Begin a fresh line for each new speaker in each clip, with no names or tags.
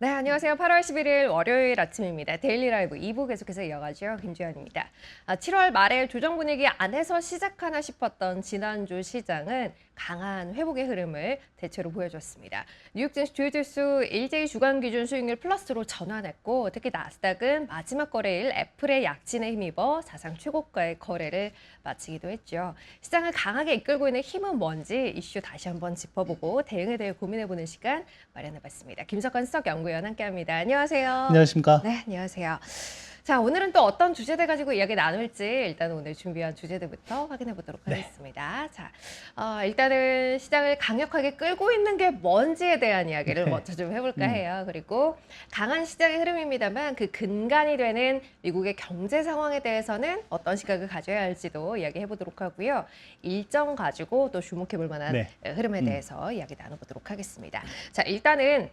네, 안녕하세요. 8월 11일 월요일 아침입니다. 데일리 라이브 2부 계속해서 이어가죠. 김주현입니다. 7월 말에 조정 분위기 안에서 시작하나 싶었던 지난주 시장은 강한 회복의 흐름을 대체로 보여줬습니다. 뉴욕 증시 주요 지수 일제히 주간 기준 수익률 플러스로 전환했고, 특히 나스닥은 마지막 거래일 애플의 약진에 힘입어 사상 최고가의 거래를 마치기도 했죠. 시장을 강하게 이끌고 있는 힘은 뭔지 이슈 다시 한번 짚어보고 대응에 대해 고민해보는 시간 마련해봤습니다. 김석환 수석연구위원 함께합니다. 안녕하세요.
안녕하십니까?
네, 안녕하세요. 자, 오늘은 또 어떤 주제들 가지고 이야기 나눌지 일단 오늘 준비한 주제들부터 확인해 보도록 하겠습니다. 자, 일단은 시장을 강력하게 끌고 있는 게 뭔지에 대한 이야기를 먼저 좀 해볼까 해요. 그리고 강한 시장의 흐름입니다만 그 근간이 되는 미국의 경제 상황에 대해서는 어떤 시각을 가져야 할지도 이야기해 보도록 하고요. 일정 가지고 또 주목해 볼 만한 흐름에 대해서 이야기 나눠보도록 하겠습니다. 자, 일단은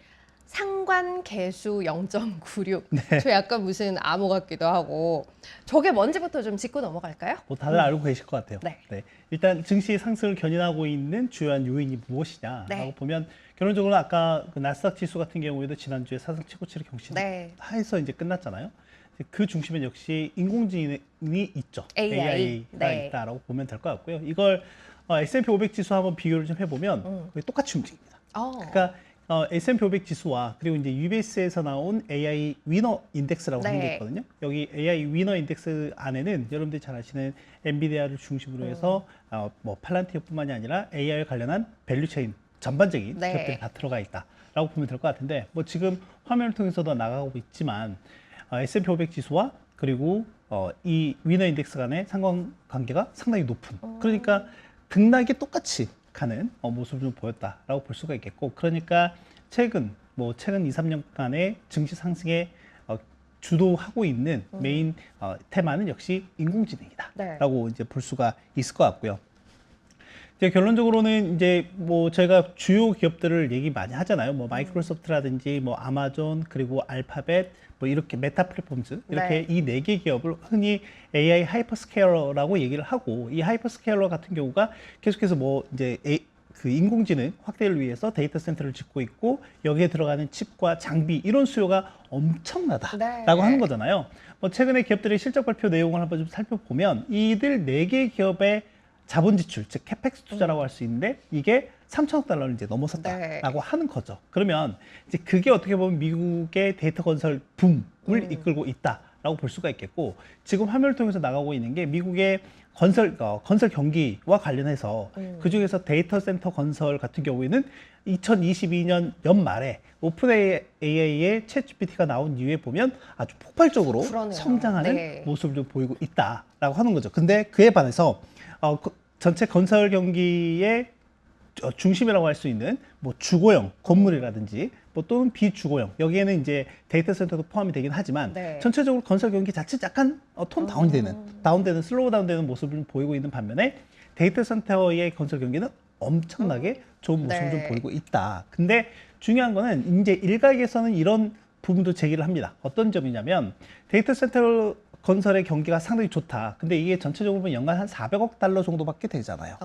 상관계수 0.96. 저 약간 무슨 암호 같기도 하고 저게 뭔지부터 좀 짚고 넘어갈까요?
뭐 다들 알고 계실 것 같아요.
네.
일단 증시 상승을 견인하고 있는 주요한 요인이 무엇이냐라고 보면 결론적으로 아까 그 나스닥 지수 같은 경우에도 지난주에 사상 최고치를 경신해서 이제 끝났잖아요. 그 중심엔 역시 인공지능이 있죠. AI가 있다라고 보면 될 것 같고요. 이걸 S&P 500 지수 한번 비교를 좀 해보면 거의 똑같이 움직입니다. 그러니까 S&P 500 지수와 그리고 이제 UBS에서 나온 AI 위너 인덱스라고 하는 게 있거든요. 여기 AI 위너 인덱스 안에는 여러분들이 잘 아시는 엔비디아를 중심으로 해서 뭐 팔란티어뿐만이 아니라 AI 관련한 밸류체인 전반적인 기업들이 다 들어가 있다라고 보면 될 것 같은데, 뭐 지금 화면을 통해서도 나가고 있지만 S&P 500 지수와 그리고 이 위너 인덱스 간의 상관관계가 상당히 높은, 그러니까 등락이 똑같이 가는 모습을 좀 보였다라고 볼 수가 있겠고, 그러니까 최근 2, 3년간의 증시 상승에 주도하고 있는 메인 테마는 역시 인공지능이다라고 이제 볼 수가 있을 것 같고요. 이제 결론적으로는 이제 뭐 저희가 주요 기업들을 얘기 많이 하잖아요. 뭐 마이크로소프트라든지 뭐 아마존 그리고 알파벳 뭐 이렇게 메타 플랫폼즈 이렇게 이 4개 기업을 흔히 AI 하이퍼스케일러라고 얘기를 하고, 이 하이퍼스케일러 같은 경우가 계속해서 뭐 이제 그 인공지능 확대를 위해서 데이터 센터를 짓고 있고 여기에 들어가는 칩과 장비 이런 수요가 엄청나다라고 하는 거잖아요. 뭐 최근에 기업들의 실적 발표 내용을 한번 좀 살펴보면 이들 4개 기업의 자본 지출, 즉 캐펙스 투자라고 할 수 있는데 이게 3천억 달러를 이제 넘어섰다라고 하는 거죠. 그러면 이제 그게 어떻게 보면 미국의 데이터 건설 붐을 이끌고 있다라고 볼 수가 있겠고, 지금 화면을 통해서 나가고 있는 게 미국의 건설 경기와 관련해서 그 중에서 데이터 센터 건설 같은 경우에는 2022년 연말에 오픈 AI의 챗 GPT가 나온 이후에 보면 아주 폭발적으로 성장하는 모습을 좀 보이고 있다라고 하는 거죠. 근데 그에 반해서 전체 건설 경기의 중심이라고 할 수 있는 뭐 주거용 건물이라든지 뭐 또는 비주거용, 여기에는 이제 데이터 센터도 포함이 되긴 하지만 전체적으로 건설 경기 자체 약간 톤 다운되는 슬로우 다운되는 모습을 좀 보이고 있는 반면에 데이터 센터의 건설 경기는 엄청나게 좋은 모습을 좀 보이고 있다. 근데 중요한 거는 이제 일각에서는 이런 부분도 제기를 합니다. 어떤 점이냐면 데이터 센터 건설의 경기가 상당히 좋다. 근데 이게 전체적으로 보면 연간 한 400억 달러 정도밖에 되잖아요.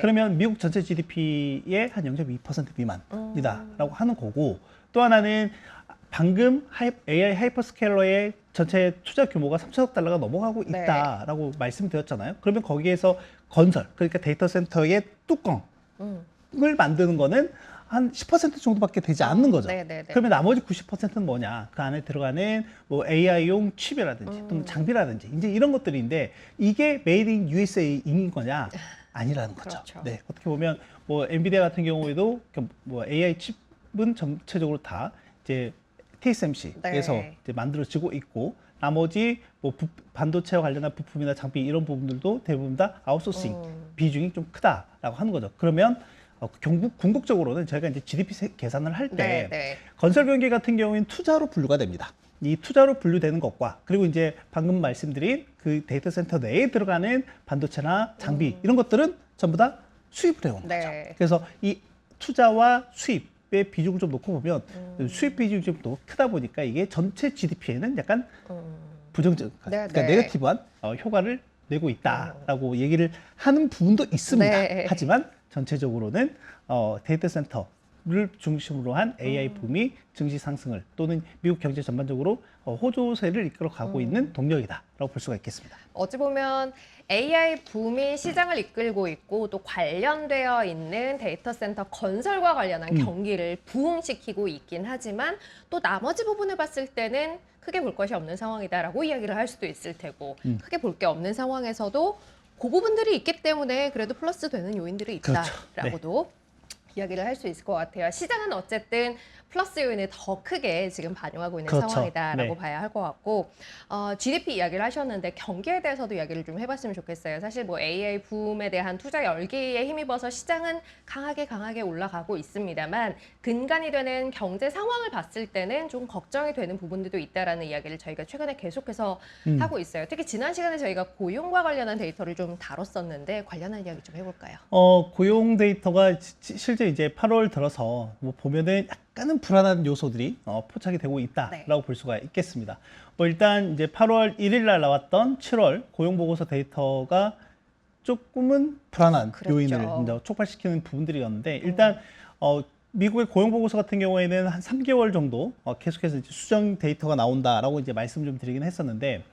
그러면 미국 전체 GDP의 한 0.2% 미만이다라고 하는 거고, 또 하나는 방금 AI 하이퍼스케일러의 전체 투자 규모가 3천억 달러가 넘어가고 있다라고 말씀드렸잖아요. 그러면 거기에서 건설, 그러니까 데이터 센터의 뚜껑을 만드는 거는 한 10% 정도밖에 되지 않는 거죠. 그러면 나머지 90%는 뭐냐? 그 안에 들어가는 뭐 AI용 칩이라든지 또는 장비라든지 이제 이런 것들인데, 이게 메이드 인 USA인 거냐? 아니라는 거죠. 네, 어떻게 보면 뭐 엔비디아 같은 경우에도 뭐 AI 칩은 전체적으로 다 이제 TSMC에서 이제 만들어지고 있고, 나머지 뭐 반도체와 관련한 부품이나 장비 이런 부분들도 대부분 다 아웃소싱 비중이 좀 크다라고 하는 거죠. 그러면 궁극적으로는 저희가 이제 GDP 계산을 할 때 건설 경기 같은 경우에는 투자로 분류가 됩니다. 이 투자로 분류되는 것과 그리고 이제 방금 말씀드린 그 데이터 센터 내에 들어가는 반도체나 장비 이런 것들은 전부 다 수입을 해오는 거죠. 그래서 이 투자와 수입의 비중을 좀 놓고 보면 수입 비중이 좀 너무 크다 보니까 이게 전체 GDP에는 약간 부정적, 그러니까 네거티브한 효과를 내고 있다라고 얘기를 하는 부분도 있습니다. 하지만 전체적으로는 데이터 센터 중심으로 한 AI 붐이 증시 상승을 또는 미국 경제 전반적으로 호조세를 이끌어 가고 있는 동력이다라고 볼 수가 있겠습니다.
어찌 보면 AI 붐이 시장을 이끌고 있고 또 관련되어 있는 데이터 센터 건설과 관련한 경기를 부흥시키고 있긴 하지만 또 나머지 부분을 봤을 때는 크게 볼 것이 없는 상황이다라고 이야기를 할 수도 있을 테고 크게 볼 게 없는 상황에서도 그 부분들이 있기 때문에 그래도 플러스 되는 요인들이
그렇죠.
있다라고도 이야기를 할 수 있을 것 같아요. 시장은 어쨌든 플러스 요인을 더 크게 지금 반영하고 있는
그렇죠.
상황이다라고
네.
봐야 할 것 같고 GDP 이야기를 하셨는데 경기에 대해서도 이야기를 좀 해봤으면 좋겠어요. 사실 뭐 AI 붐에 대한 투자 열기에 힘입어서 시장은 강하게 올라가고 있습니다만 근간이 되는 경제 상황을 봤을 때는 좀 걱정이 되는 부분들도 있다라는 이야기를 저희가 최근에 계속해서 하고 있어요. 특히 지난 시간에 저희가 고용과 관련한 데이터를 좀 다뤘었는데 관련한 이야기 좀 해볼까요?
고용 데이터가 실제 이제 8월 들어서 뭐 보면은 약간은 불안한 요소들이 포착이 되고 있다라고 볼 수가 있겠습니다. 뭐 일단 이제 8월 1일 날 나왔던 7월 고용 보고서 데이터가 조금은 불안한 요인을 이제 촉발시키는 부분들이었는데 일단 미국의 고용 보고서 같은 경우에는 한 3개월 정도 계속해서 이제 수정 데이터가 나온다라고 이제 말씀 좀 드리긴 했었는데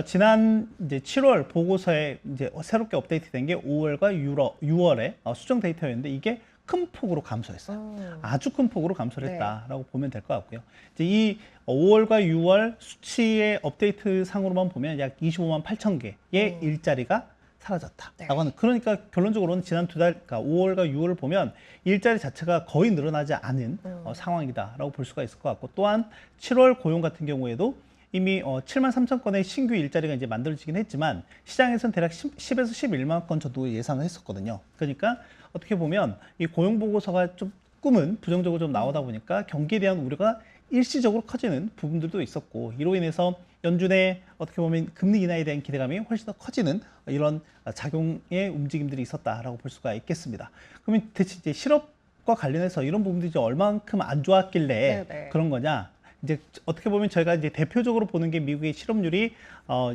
지난 이제 7월 보고서에 이제 새롭게 업데이트된 게 5월과 6월에 수정 데이터였는데 이게 큰 폭으로 감소했어요. 아주 큰 폭으로 감소를 했다라고 보면 될 것 같고요. 이제 이 5월과 6월 수치의 업데이트 상으로만 보면 약 25만 8천 개의 일자리가 사라졌다라고 하는, 그러니까 결론적으로는 지난 두 달, 그러니까 5월과 6월을 보면 일자리 자체가 거의 늘어나지 않은 상황이다라고 볼 수가 있을 것 같고, 또한 7월 고용 같은 경우에도 이미 7만 3천 건의 신규 일자리가 이제 만들어지긴 했지만 시장에서는 대략 10에서 11만 건 정도 예상을 했었거든요. 그러니까 어떻게 보면 이 고용 보고서가 조금은 부정적으로 좀 나오다 보니까 경기에 대한 우려가 일시적으로 커지는 부분들도 있었고, 이로 인해서 연준의 어떻게 보면 금리 인하에 대한 기대감이 훨씬 더 커지는 이런 작용의 움직임들이 있었다라고 볼 수가 있겠습니다. 그러면 대체 이제 실업과 관련해서 이런 부분들이 이제 얼만큼 안 좋았길래 그런 거냐? 이제 어떻게 보면 저희가 이제 대표적으로 보는 게 미국의 실업률이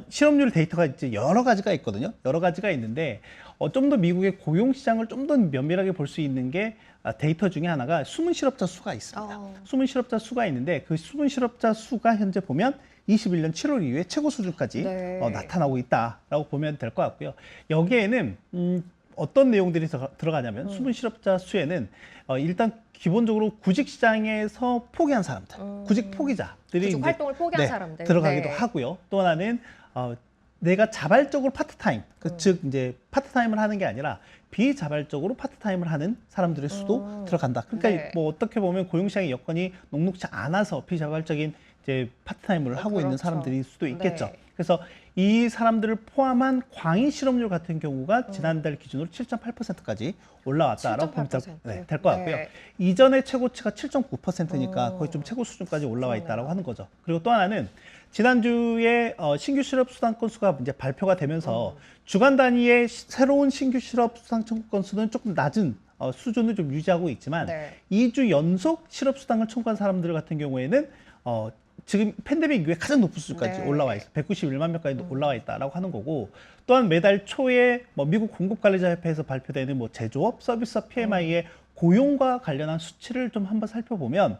실업률 데이터가 이제 여러 가지가 있거든요. 여러 가지가 있는데 좀 더 미국의 고용 시장을 좀 더 면밀하게 볼 수 있는 게 데이터 중에 하나가 숨은 실업자 수가 있습니다. 숨은 실업자 수가 있는데 그 숨은 실업자 수가 현재 보면 21년 7월 이후에 최고 수준까지 나타나고 있다라고 보면 될 것 같고요. 여기에는 어떤 내용들이 들어가냐면 숨은 실업자 수에는 일단 기본적으로 구직 시장에서 포기한 사람들, 구직 포기자들이
구직 활동을 포기한 사람들
들어가기도 하고요. 또 하나는 내가 자발적으로 파트타임, 즉 이제 파트타임을 하는 게 아니라 비자발적으로 파트타임을 하는 사람들의 수도 들어간다. 그러니까 뭐 어떻게 보면 고용시장의 여건이 녹록지 않아서 비자발적인 이제 파트타임을 하고 있는 사람들일 수도 있겠죠. 그래서 이 사람들을 포함한 광인 실업률 같은 경우가 지난달 기준으로 7.8%까지 올라왔다라고 보면 될 것 같고요. 이전의 최고치가 7.9%니까 거의 좀 최고 수준까지 올라와 있다라고 하는 거죠. 그리고 또 하나는 지난주에 신규 실업 수당 건수가 이제 발표가 되면서 주간 단위의 새로운 신규 실업 수당 청구 건수는 조금 낮은 수준을 좀 유지하고 있지만 2주 연속 실업 수당을 청구한 사람들 같은 경우에는 지금 팬데믹 이후에 가장 높은 수준까지 올라와 있어. 191만 명까지 올라와 있다라고 하는 거고, 또한 매달 초에 뭐 미국 공급관리자협회에서 발표되는 뭐 제조업 서비스업 PMI의 고용과 관련한 수치를 좀 한번 살펴보면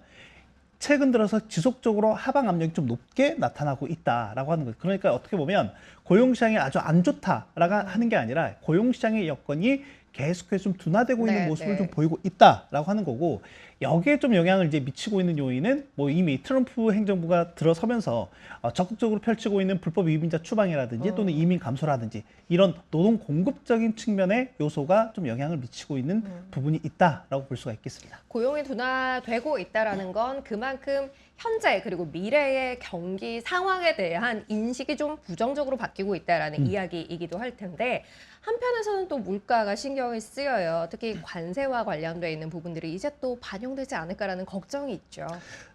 최근 들어서 지속적으로 하방 압력이 좀 높게 나타나고 있다라고 하는 거죠. 그러니까 어떻게 보면 고용시장이 아주 안 좋다라고 하는 게 아니라 고용시장의 여건이 계속해서 좀 둔화되고 있는 모습을 좀 보이고 있다라고 하는 거고, 여기에 좀 영향을 이제 미치고 있는 요인은 뭐 이미 트럼프 행정부가 들어서면서 적극적으로 펼치고 있는 불법 이민자 추방이라든지 또는 이민 감소라든지 이런 노동 공급적인 측면의 요소가 좀 영향을 미치고 있는 부분이 있다라고 볼 수가 있겠습니다.
고용이 둔화되고 있다라는 건 그만큼 현재 그리고 미래의 경기 상황에 대한 인식이 좀 부정적으로 바뀌고 있다라는 이야기이기도 할 텐데, 한편에서는 또 물가가 신경이 쓰여요. 특히 관세와 관련돼 있는 부분들이 이제 또 반영되지 않을까라는 걱정이 있죠.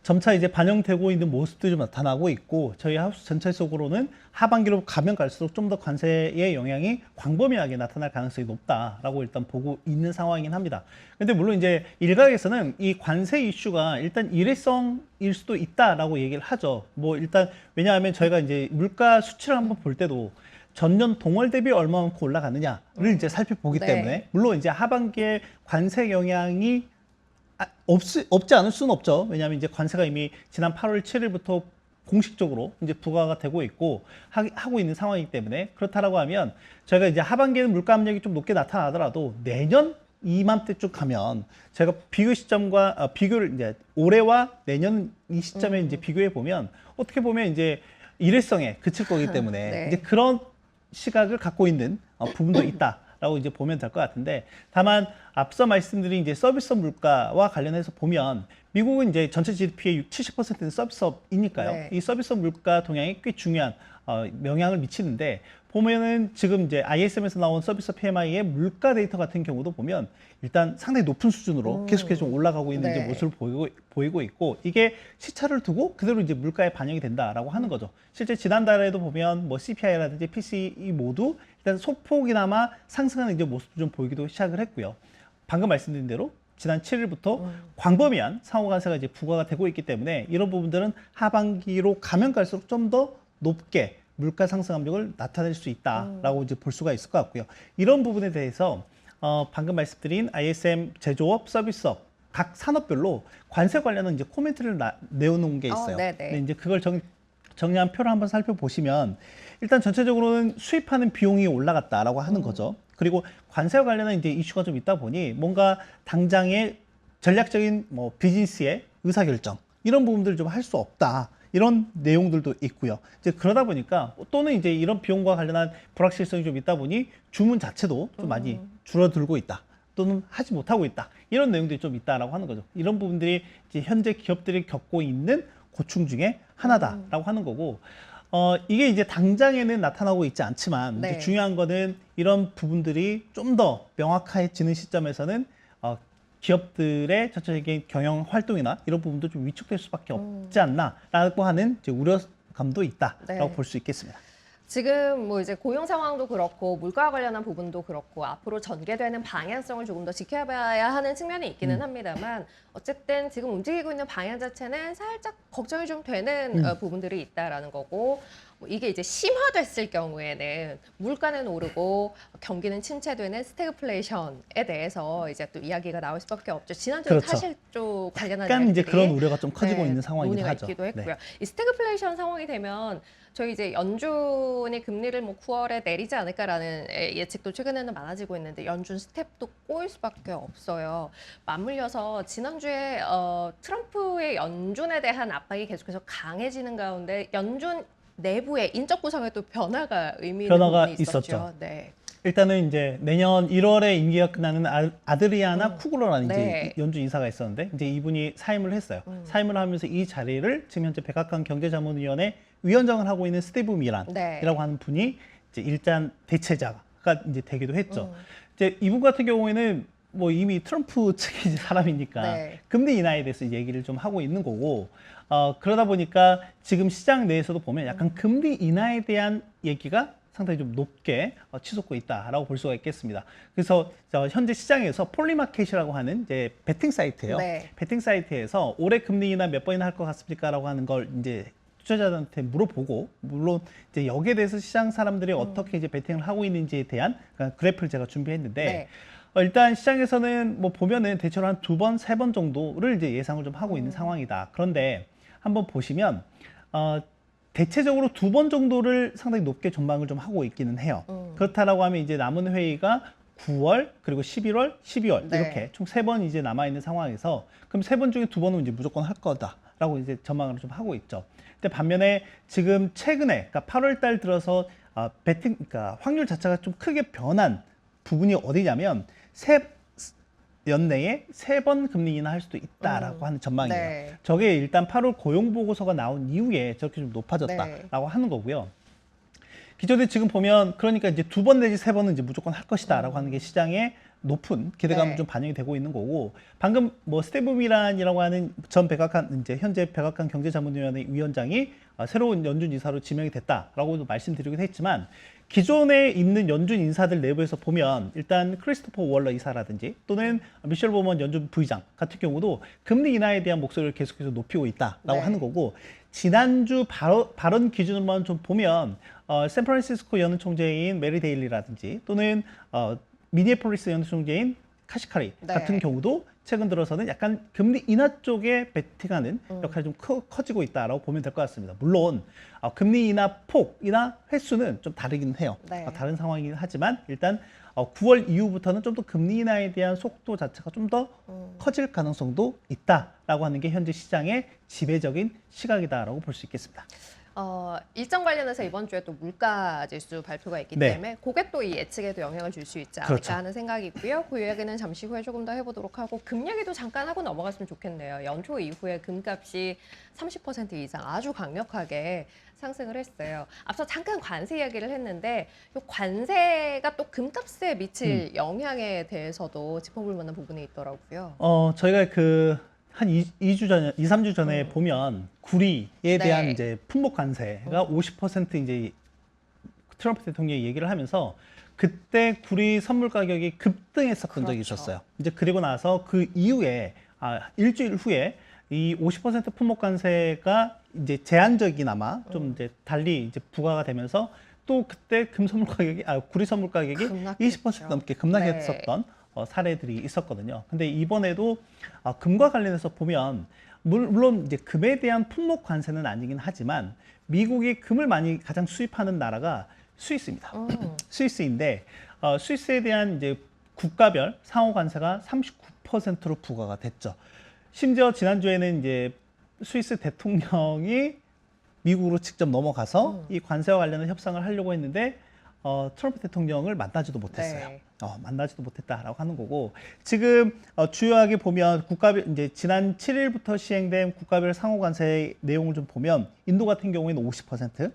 점차 이제 반영되고 있는 모습도 좀 나타나고 있고, 저희 하우스 전체적으로는 하반기로 가면 갈수록 좀 더 관세의 영향이 광범위하게 나타날 가능성이 높다라고 일단 보고 있는 상황이긴 합니다. 근데 물론 이제 일각에서는 이 관세 이슈가 일단 일회성일 수도 있다라고 얘기를 하죠. 뭐 일단 왜냐하면 저희가 이제 물가 수치를 한번 볼 때도 전년 동월 대비 얼마만큼 올라가느냐를 이제 살펴보기 때문에, 물론 이제 하반기에 관세 영향이 없지 않을 수는 없죠. 왜냐하면 이제 관세가 이미 지난 8월 7일부터 공식적으로 이제 부과가 되고 있고 하고 있는 상황이기 때문에 그렇다라고 하면 저희가 이제 하반기에는 물가 압력이 좀 높게 나타나더라도 내년 이맘때쯤 가면 제가 비교 시점과 비교를 이제 올해와 내년 이 시점에 이제 비교해 보면 어떻게 보면 이제 일회성에 그칠 거기 때문에
네.
이제 그런 시각을 갖고 있는 부분도 있다라고 이제 보면 될 것 같은데 다만 앞서 말씀드린 이제 서비스업 물가와 관련해서 보면 미국은 이제 전체 GDP의 70%는 서비스업이니까요.
네.
이 서비스업 물가 동향이 꽤 중요한 영향을 미치는데 보면은 지금 이제 ISM에서 나온 서비스 PMI의 물가 데이터 같은 경우도 보면 일단 상당히 높은 수준으로 계속해서 좀 올라가고 있는 이제
네.
모습을 보이고 있고 이게 시차를 두고 그대로 이제 물가에 반영이 된다라고 하는 거죠. 실제 지난달에도 보면 뭐 CPI라든지 PCE 모두 일단 소폭이나마 상승하는 이제 모습도 좀 보이기도 시작을 했고요. 방금 말씀드린 대로 지난 7일부터 광범위한 상호 관세가 이제 부과가 되고 있기 때문에 이런 부분들은 하반기로 가면 갈수록 좀 더 높게 물가 상승 압력을 나타낼 수 있다라고 이제 볼 수가 있을 것 같고요. 이런 부분에 대해서 방금 말씀드린 ISM 제조업, 서비스업 각 산업별로 관세 관련한 이제 코멘트를 내어놓은 게 있어요. 근데 이제 그걸 정리한 표를 한번 살펴보시면 일단 전체적으로는 수입하는 비용이 올라갔다라고 하는 거죠. 그리고 관세와 관련한 이제 이슈가 좀 있다 보니 뭔가 당장의 전략적인 뭐 비즈니스의 의사결정 이런 부분들을 좀 할 수 없다. 이런 내용들도 있고요. 이제 그러다 보니까 또는 이제 이런 비용과 관련한 불확실성이 좀 있다 보니 주문 자체도 좀 많이 줄어들고 있다. 또는 하지 못하고 있다. 이런 내용들이 좀 있다라고 하는 거죠. 이런 부분들이 이제 현재 기업들이 겪고 있는 고충 중에 하나다라고 하는 거고, 이게 이제 당장에는 나타나고 있지 않지만
네.
이제 중요한 거는 이런 부분들이 좀 더 명확해지는 시점에서는 기업들의 전체적인 경영 활동이나 이런 부분도 좀 위축될 수밖에 없지 않나라고 하는 이제 우려감도 있다라고 볼 수 있겠습니다.
지금 뭐 이제 고용 상황도 그렇고 물가와 관련한 부분도 그렇고 앞으로 전개되는 방향성을 조금 더 지켜봐야 하는 측면이 있기는 합니다만 어쨌든 지금 움직이고 있는 방향 자체는 살짝 걱정이 좀 되는 부분들이 있다라는 거고 뭐 이게 이제 심화됐을 경우에는 물가는 오르고 경기는 침체되는 스태그플레이션에 대해서 이제 또 이야기가 나올 수밖에 없죠. 지난주에
그렇죠.
사실 좀 관련한
약간 이제
이야기들이
그런 우려가 좀 커지고 있는 상황이긴
논의가
하죠.
있기도 했고요. 이 스태그플레이션 상황이 되면 저희 이제 연준이 금리를 뭐 9월에 내리지 않을까라는 예측도 최근에는 많아지고 있는데 연준 스텝도 꼬일 수밖에 없어요. 맞물려서 지난주에 트럼프의 연준에 대한 압박이 계속해서 강해지는 가운데 연준 내부의 인적 구성에 또 변화가 의미 있는 부분이 있었죠.
있었죠.
네.
일단은 이제 내년 1월에 임기가 끝나는 아드리아나 쿠글러라는
네.
이제 연준 인사가 있었는데 이제 이분이 사임을 했어요. 사임을 하면서 이 자리를 지금 현재 백악관 경제자문위원회 위원장을 하고 있는 스티브 미란이라고 하는 분이 이제 일단 대체자가 이제 되기도 했죠. 이제 이분 같은 경우에는 뭐 이미 트럼프 측의 사람이니까 금리 인하에 대해서 얘기를 좀 하고 있는 거고 그러다 보니까 지금 시장 내에서도 보면 약간 금리 인하에 대한 얘기가 상당히 좀 높게 치솟고 있다라고 볼 수가 있겠습니다. 그래서 현재 시장에서 폴리마켓이라고 하는 이제 베팅 사이트예요. 베팅 사이트에서 올해 금리 인하 몇 번이나 할 것 같습니까라고 하는 걸 이제 투자자들한테 물어보고 물론 이제 여기에 대해서 시장 사람들이 어떻게 이제 베팅을 하고 있는지에 대한 그래프를 제가 준비했는데 일단 시장에서는 뭐 보면은 대체로 한 2번, 3번 정도를 이제 예상을 좀 하고 있는 상황이다. 그런데 한번 보시면 대체적으로 2번 정도를 상당히 높게 전망을 좀 하고 있기는 해요. 그렇다라고 하면 이제 남은 회의가 9월 그리고 11월, 12월 이렇게 총 3번 이제 남아 있는 상황에서 그럼 3번 중에 2번은 이제 무조건 할 거다라고 이제 전망을 좀 하고 있죠. 근데 반면에 지금 최근에 그러니까 8월 달 들어서 그러니까 확률 자체가 좀 크게 변한 부분이 어디냐면 연내에 3번 금리 인하할 수도 있다라고 하는 전망이에요. 저게 일단 8월 고용 보고서가 나온 이후에 저렇게 좀 높아졌다라고 하는 거고요. 기존에 지금 보면 그러니까 이제 2번 내지 3번은 이제 무조건 할 것이다라고 하는 게 시장의 높은 기대감이 좀 반영이 되고 있는 거고 방금 뭐 스티브 미란이라고 하는 전 백악관 이제 현재 백악관 경제자문위원회 위원장이 새로운 연준 이사로 지명이 됐다라고도 말씀드리기도 했지만 기존에 있는 연준 인사들 내부에서 보면 일단 크리스토퍼 월러 이사라든지 또는 미셸 보먼 연준 부의장 같은 경우도 금리 인하에 대한 목소리를 계속해서 높이고 있다라고 하는 거고 지난주 발언 기준으로만 좀 보면 샌프란시스코 연은 총재인 메리 데일리라든지 또는 미니애폴리스 연은 총재인 카시카리
네.
같은 경우도 최근 들어서는 약간 금리 인하 쪽에 베팅하는 역할이 좀 커지고 있다라고 보면 될 것 같습니다. 물론 금리 인하 폭이나 횟수는 좀 다르긴 해요.
네.
다른 상황이긴 하지만 일단 9월 이후부터는 좀 더 금리 인하에 대한 속도 자체가 좀 더 커질 가능성도 있다라고 하는 게 현재 시장의 지배적인 시각이다라고 볼 수 있겠습니다.
일정 관련해서 이번 주에 또 물가 지수 발표가 있기
네.
때문에 그게 또 이 예측에도 영향을 줄 수 있지 않을까
그렇죠.
하는 생각이고요. 그 이야기는 잠시 후에 조금 더 해보도록 하고 금 얘기도 잠깐 하고 넘어갔으면 좋겠네요. 연초 이후에 금값이 30% 이상 아주 강력하게 상승을 했어요. 앞서 잠깐 관세 이야기를 했는데 이 관세가 또 금값에 미칠 영향에 대해서도 짚어볼 만한 부분이 있더라고요.
저희가 한 2주 전에, 2, 3주 전에 보면 구리에 대한
네.
이제 품목 관세가 50% 이제 트럼프 대통령이 얘기를 하면서 그때 구리 선물 가격이 급등했었던 적이
그렇죠.
있었어요. 이제 그리고 나서 그 이후에 일주일 후에 이 50% 품목 관세가 이제 제한적이나마 좀 이제 달리 이제 부과가 되면서 또 그때 금 선물 가격이 구리 선물 가격이
급락했죠.
20% 넘게 급락했었던 사례들이 있었거든요. 근데 이번에도 금과 관련해서 보면 물론 이제 금에 대한 품목 관세는 아니긴 하지만 미국이 금을 많이 가장 수입하는 나라가 스위스입니다. 스위스인데 스위스에 대한 이제 국가별 상호 관세가 39%로 부과가 됐죠. 심지어 지난주에는 이제 스위스 대통령이 미국으로 직접 넘어가서 이 관세와 관련한 협상을 하려고 했는데 트럼프 대통령을 만나지도 못했어요.
네.
만나지도 못했다라고 하는 거고 지금 주요하게 보면 국가별 이제 지난 7일부터 시행된 국가별 상호 관세 내용을 좀 보면 인도 같은 경우에는 50%,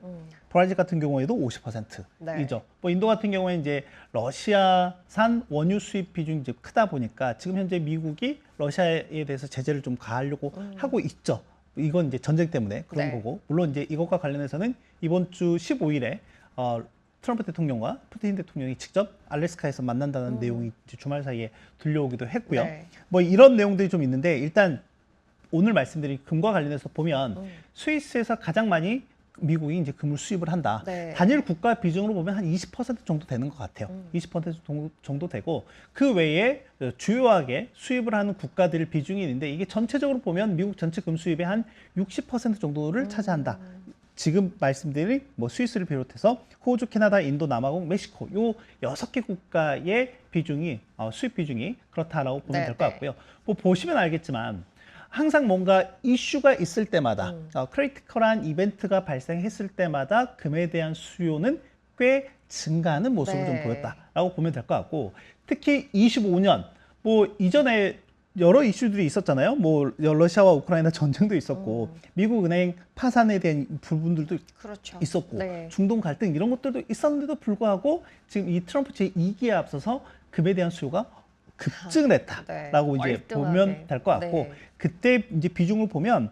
브라질 같은 경우에도 50%이죠.
네.
뭐 인도 같은 경우에 이제 러시아산 원유 수입 비중이 이제 크다 보니까 지금 현재 미국이 러시아에 대해서 제재를 좀 가하려고 하고 있죠. 이건 이제 전쟁 때문에 그런
네.
거고 물론 이제 이것과 관련해서는 이번 주 15일에 트럼프 대통령과 푸틴 대통령이 직접 알래스카에서 만난다는 내용이 이제 주말 사이에 들려오기도 했고요.
네.
뭐 이런 내용들이 좀 있는데 일단 오늘 말씀드린 금과 관련해서 보면 스위스에서 가장 많이 미국이 이제 금을 수입을 한다.
네.
단일 국가 비중으로 보면 한 20% 정도 되는 것 같아요. 20% 정도 되고 그 외에 주요하게 수입을 하는 국가들 비중이 있는데 이게 전체적으로 보면 미국 전체 금 수입의 한 60% 정도를 차지한다. 지금 말씀드린 뭐 스위스를 비롯해서 호주, 캐나다, 인도, 남아공, 멕시코 요 6개 국가의 비중이 수입 비중이 그렇다라고 보면 될 것 같고요. 뭐 보시면 알겠지만 항상 뭔가 이슈가 있을 때마다 크리티컬한 이벤트가 발생했을 때마다 금에 대한 수요는 꽤 증가하는 모습을 좀 보였다라고 보면 될 것 같고 특히 25년 뭐 이전에 여러 이슈들이 있었잖아요. 뭐 러시아와 우크라이나 전쟁도 있었고 미국 은행 파산에 대한 부분들도
그렇죠.
있었고
네.
중동 갈등 이런 것들도 있었는데도 불구하고 지금 이 트럼프 제2기에 앞서서 금에 대한 수요가 급증을 했다라고 이제
얼등하게.
보면 될 것 같고
네.
그때 이제 비중을 보면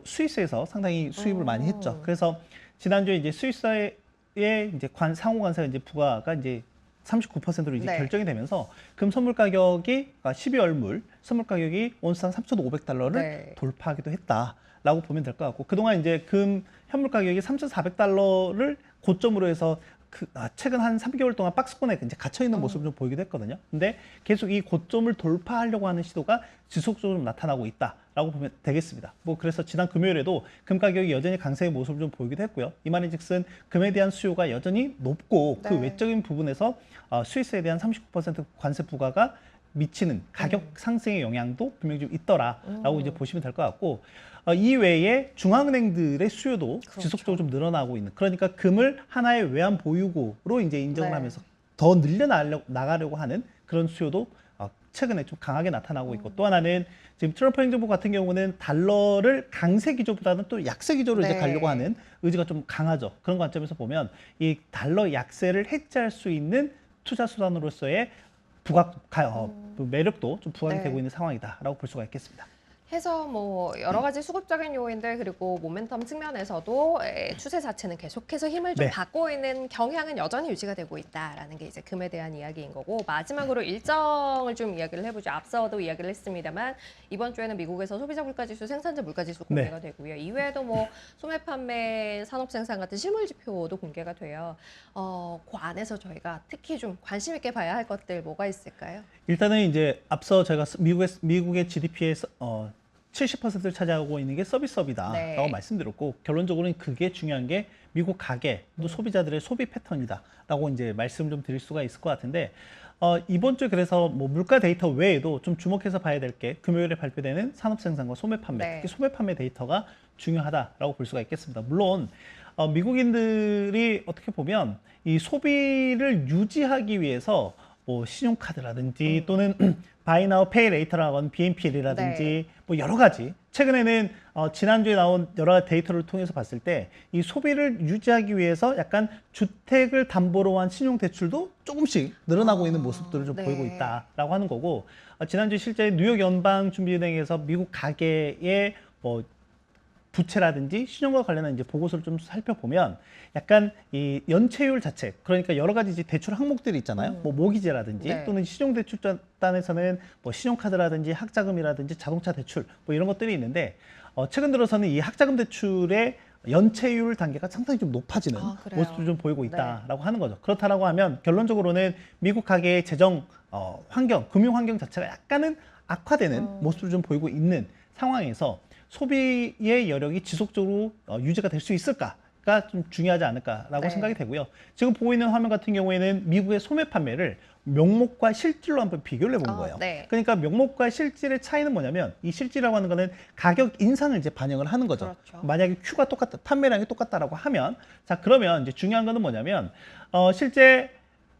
스위스에서 상당히 수입을 많이 했죠. 그래서 지난주에 이제 스위스의 이제 상호 관세가 이제 부과가 이제 39%로 이제
네.
결정이 되면서 금 선물 가격이 12월 물 선물 가격이 온스당 3,500달러를
네.
돌파하기도 했다라고 보면 될 것 같고 그동안 이제 금 현물 가격이 3,400달러를 고점으로 해서 최근 한 3개월 동안 박스권에 이제 갇혀 있는 모습을 좀 보이기도 했거든요. 근데 계속 이 고점을 돌파하려고 하는 시도가 지속적으로 좀 나타나고 있다라고 보면 되겠습니다. 뭐 그래서 지난 금요일에도 금 가격이 여전히 강세의 모습을 좀 보이기도 했고요. 이 말인즉슨 금에 대한 수요가 여전히 높고 그 외적인 부분에서 스위스에 대한 39% 관세 부과가 미치는 가격 상승의 영향도 분명히 좀 있더라라고 이제 보시면 될 것 같고 이외에 중앙은행들의 수요도
그렇죠.
지속적으로 좀 늘어나고 있는 그러니까 금을 하나의 외환 보유고로 이제 인정을
네.
하면서 더 나가려고 하는 그런 수요도 최근에 좀 강하게 나타나고 있고 또 하나는 지금 트럼프 행정부 같은 경우는 달러를 강세 기조보다는 또 약세 기조로 이제
네.
가려고 하는 의지가 좀 강하죠. 그런 관점에서 보면 이 달러 약세를 해지할 수 있는 투자 수단으로서의 매력도 좀 부각이
네.
되고 있는 상황이다라고 볼 수가 있겠습니다.
해서 뭐 여러 가지 수급적인 요인들 그리고 모멘텀 측면에서도 추세 자체는 계속해서 힘을 좀
네.
받고 있는 경향은 여전히 유지가 되고 있다라는 게 이제 금에 대한 이야기인 거고, 마지막으로 일정을 좀 이야기를 해보죠. 앞서도 이야기를 했습니다만 이번 주에는 미국에서 소비자 물가지수, 생산자 물가지수 공개가 되고요. 이외에도 뭐 소매 판매, 산업 생산 같은 실물 지표도 공개가 돼요. 그 안에서 저희가 특히 좀 관심 있게 봐야 할 것들 뭐가 있을까요?
일단은 이제 앞서 제가 미국의 GDP의 70%를 차지하고 있는 게 서비스업이다라고 말씀드렸고, 결론적으로는 그게 중요한 게 미국 가계 또 소비자들의 소비 패턴이다라고 이제 말씀 좀 드릴 수가 있을 것 같은데, 이번 주에 그래서 뭐 물가 데이터 외에도 좀 주목해서 봐야 될 게 금요일에 발표되는 산업 생산과 소매 판매, 특히 소매 판매 데이터가 중요하다라고 볼 수가 있겠습니다. 물론 미국인들이 어떻게 보면 이 소비를 유지하기 위해서 뭐 신용카드라든지 또는 Buy Now Pay Later라고 하는 BNPL이라든지 뭐 여러 가지, 최근에는 지난주에 나온 여러 가지 데이터를 통해서 봤을 때 이 소비를 유지하기 위해서 약간 주택을 담보로 한 신용대출도 조금씩 늘어나고 있는 모습들을 좀 보이고 있다라고 하는 거고, 지난주 실제 뉴욕 연방준비은행에서 미국 가계의 뭐 부채라든지 신용과 관련한 이제 보고서를 좀 살펴보면 약간 이 연체율 자체, 그러니까 여러 가지 이제 대출 항목들이 있잖아요. 뭐 모기지라든지 또는 신용대출단에서는 뭐 신용카드라든지 학자금이라든지 자동차 대출 뭐 이런 것들이 있는데, 최근 들어서는 이 학자금 대출의 연체율 단계가 상당히 좀 높아지는 모습을 좀 보이고 있다라고 하는 거죠. 그렇다라고 하면 결론적으로는 미국 가계의 재정 환경, 금융 환경 자체가 약간은 악화되는 모습을 좀 보이고 있는 상황에서 소비의 여력이 지속적으로 유지가 될 수 있을까가 좀 중요하지 않을까라고 생각이 되고요. 지금 보고 있는 화면 같은 경우에는 미국의 소매 판매를 명목과 실질로 한번 비교를 해본 거예요. 그러니까 명목과 실질의 차이는 뭐냐면, 이 실질이라고 하는 거는 가격 인상을 이제 반영을 하는 거죠. 만약에 Q가 똑같다, 판매량이 똑같다라고 하면, 자 그러면 이제 중요한 거는 뭐냐면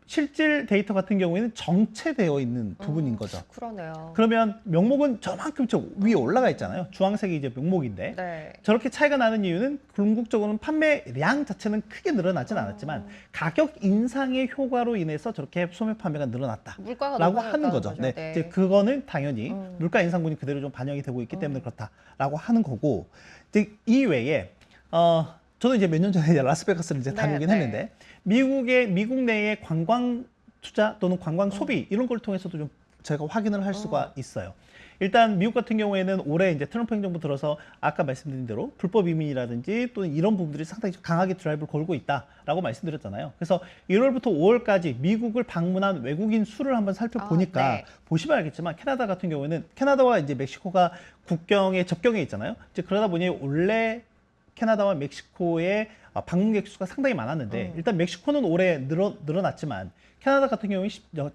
실질 데이터 같은 경우에는 정체되어 있는 부분인 거죠.
그러네요.
그러면 명목은 저만큼 저 위에 올라가 있잖아요. 주황색이 이제 명목인데, 저렇게 차이가 나는 이유는 궁극적으로는 판매량 자체는 크게 늘어나진 않았지만 가격 인상의 효과로 인해서 저렇게 소매 판매가 늘어났다라고 하는 거죠. 이제 그거는 당연히 물가 인상분이 그대로 좀 반영이 되고 있기 때문에 그렇다라고 하는 거고, 이제 이외에 저도 이제 몇 년 전에 이제 라스베가스를 이제 다녀오긴 했는데, 미국 내의 관광 투자 또는 관광 소비 이런 걸 통해서도 좀 제가 확인을 할 수가 있어요. 일단 미국 같은 경우에는 올해 이제 트럼프 행정부 들어서 아까 말씀드린 대로 불법 이민이라든지 또는 이런 부분들이 상당히 강하게 드라이브를 걸고 있다라고 말씀드렸잖아요. 그래서 1월부터 5월까지 미국을 방문한 외국인 수를 한번 살펴보니까 보시면 알겠지만, 캐나다 같은 경우에는 캐나다와 이제 멕시코가 국경에 접경에 있잖아요. 이제 그러다 보니 원래 캐나다와 멕시코의 방문객 수가 상당히 많았는데, 일단 멕시코는 올해 늘어났지만 캐나다 같은 경우는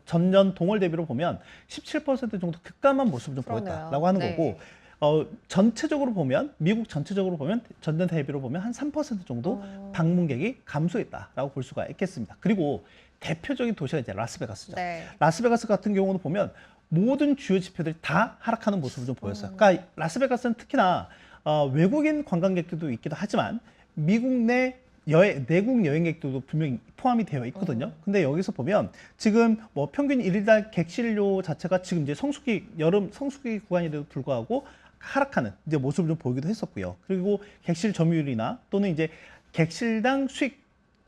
전년 동월 대비로 보면 17% 정도 급감한 모습을 좀 보였다라고 하는 거고, 전체적으로 보면 미국 전체적으로 보면 전년 대비로 보면 한 3% 정도 방문객이 감소했다라고 볼 수가 있겠습니다. 그리고 대표적인 도시가 이제 라스베가스죠. 라스베가스 같은 경우는 보면 모든 주요 지표들이 다 하락하는 모습을 좀 보였어요. 그러니까 라스베가스는 특히나 외국인 관광객들도 있기도 하지만 미국 내 내국 여행객들도 분명히 포함이 되어 있거든요. 근데 여기서 보면 지금 뭐 평균 일일당 객실료 자체가 지금 이제 여름 성수기 구간인데도 불구하고 하락하는 이제 모습을 좀 보이기도 했었고요. 그리고 객실 점유율이나 또는 이제 객실당 수익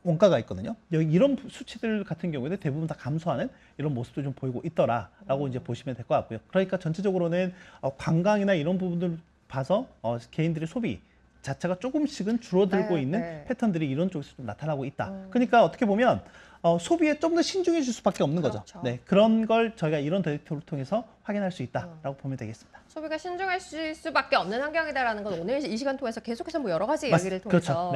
원가가 있거든요. 이런 수치들 같은 경우에는 대부분 다 감소하는 이런 모습도 좀 보이고 있더라라고 이제 보시면 될 것 같고요. 그러니까 전체적으로는 관광이나 이런 부분들 봐서 개인들의 소비 자체가 조금씩은 줄어들고 있는 패턴들이 이런 쪽에서 좀 나타나고 있다. 그러니까 어떻게 보면 소비에 좀 더 신중해질 수밖에 없는 거죠. 그런 걸 저희가 이런 데이터를 통해서 확인할 수 있다라고 보면 되겠습니다.
소비가 신중해질 수밖에 없는 환경이다라는 건 오늘 이 시간 통해서 계속해서 뭐 여러 가지 이야기를 통해서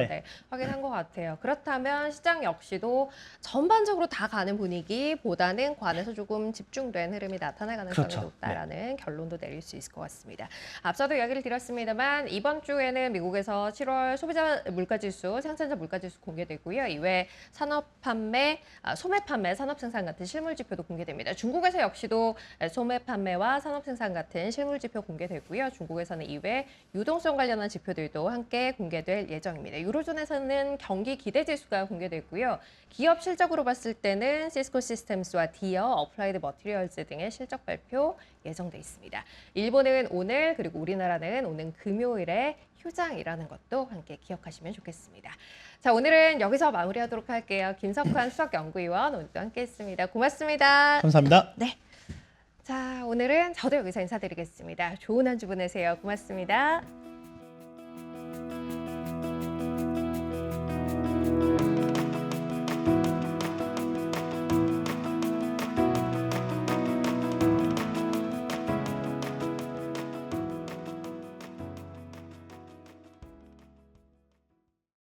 확인한 것 같아요. 그렇다면 시장 역시도 전반적으로 다 가는 분위기보다는 관에서 조금 집중된 흐름이 나타날 가능성이 높다라는 결론도 내릴 수 있을 것 같습니다. 앞서도 이야기를 드렸습니다만 이번 주에는 미국에서 7월 소비자 물가지수, 생산자 물가지수 공개되고요. 이외에 산업 판매, 소매 판매, 산업 생산 같은 실물 지표도 공개됩니다. 중국에서 역시도 소매 판매 판매와 산업 생산 같은 실물 지표 공개되고요. 중국에서는 이외 유동성 관련한 지표들도 함께 공개될 예정입니다. 유로존에서는 경기 기대 지수가 공개됐고요. 기업 실적으로 봤을 때는 시스코 시스템스와 디어, 어플라이드 머티리얼즈 등의 실적 발표 예정돼 있습니다. 일본은 오늘 그리고 우리나라는 오는 금요일에 휴장이라는 것도 함께 기억하시면 좋겠습니다. 자, 오늘은 여기서 마무리하도록 할게요. 김석환 수석연구위원 오늘도 함께했습니다. 고맙습니다.
감사합니다.
네. 자, 오늘은 저도 여기서 인사드리겠습니다. 좋은 한 주 보내세요. 고맙습니다.